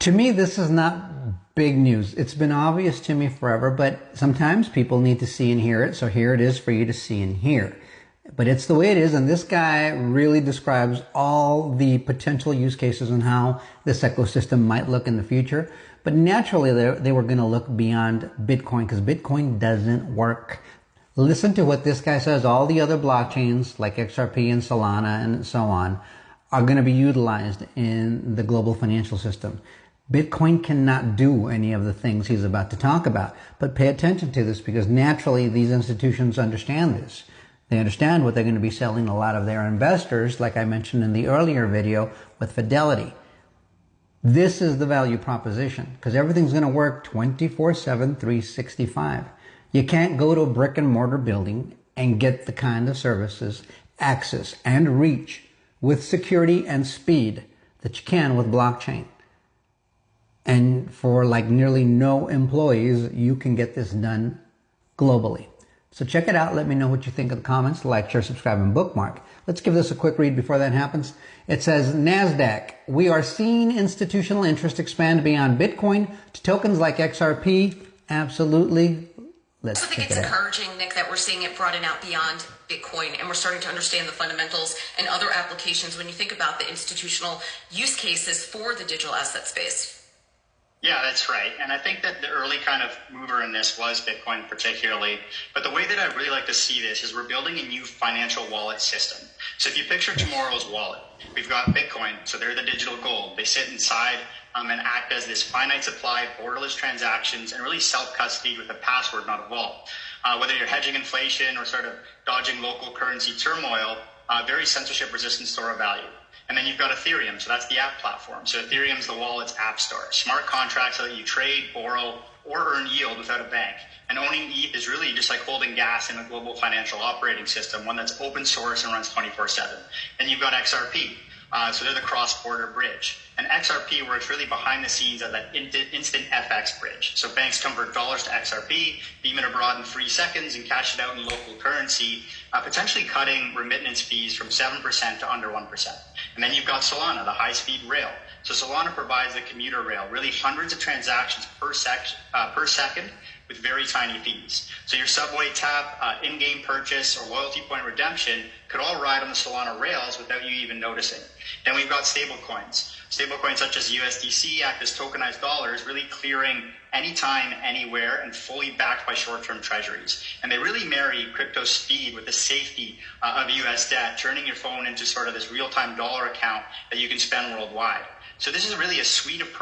To me, this is not big news. It's been obvious to me forever, but sometimes people need to see and hear it. So here it is for you to see and hear. But it's the way it is, and this guy really describes all the potential use cases and how this ecosystem might look in the future. But naturally, they were going to look beyond Bitcoin because Bitcoin doesn't work. Listen to what this guy says. All the other blockchains like XRP and Solana and so on are going to be utilized in the global financial system. Bitcoin cannot do any of the things he's about to talk about. But pay attention to this because naturally these institutions understand this. They understand what they're going to be selling a lot of their investors, like I mentioned in the earlier video with Fidelity. This is the value proposition because everything's going to work 24/7, 365. You can't go to a brick and mortar building and get the kind of services, access, and reach with security and speed that you can with blockchain. And for like nearly no employees, you can get this done globally. So check it out. Let me know what you think in the comments. Like, share, subscribe, and bookmark. Let's give this a quick read before that happens. It says, NASDAQ, we are seeing institutional interest expand beyond Bitcoin to tokens like XRP. Absolutely. Let's check it out. I think it's encouraging, Nick, that we're seeing it broaden out beyond Bitcoin and we're starting to understand the fundamentals and other applications when you think about the institutional use cases for the digital asset space. Yeah, that's right. And I think that the early kind of mover in this was Bitcoin particularly. But the way that I really like to see this is we're building a new financial wallet system. So if you picture tomorrow's wallet, we've got Bitcoin. So they're the digital gold. They sit inside and act as this finite supply, borderless transactions, and really self-custodied with a password, not a vault. Whether you're hedging inflation or sort of dodging local currency turmoil, very censorship-resistant store of value. And then you've got Ethereum, so that's the app platform. So Ethereum's the wallet's app store. Smart contracts so that you trade, borrow, or earn yield without a bank. And owning ETH is really just like holding gas in a global financial operating system, one that's open source and runs 24/7. Then you've got XRP. So they're the cross-border bridge. And XRP works really behind the scenes as that instant FX bridge. So banks convert dollars to XRP, beam it abroad in 3 seconds, and cash it out in local currency, potentially cutting remittance fees from 7% to under 1%. And then you've got Solana, the high-speed rail. So Solana provides the commuter rail, really hundreds of transactions per second with very tiny fees. So your subway tap, in-game purchase, or loyalty point redemption could all ride on the Solana rails without you even noticing. Then we've got stablecoins. Stablecoins such as USDC act as tokenized dollars, really clearing anytime, anywhere, and fully backed by short-term treasuries. And they really marry crypto speed with the safety of US debt, turning your phone into sort of this real-time dollar account that you can spend worldwide. So this is really a suite of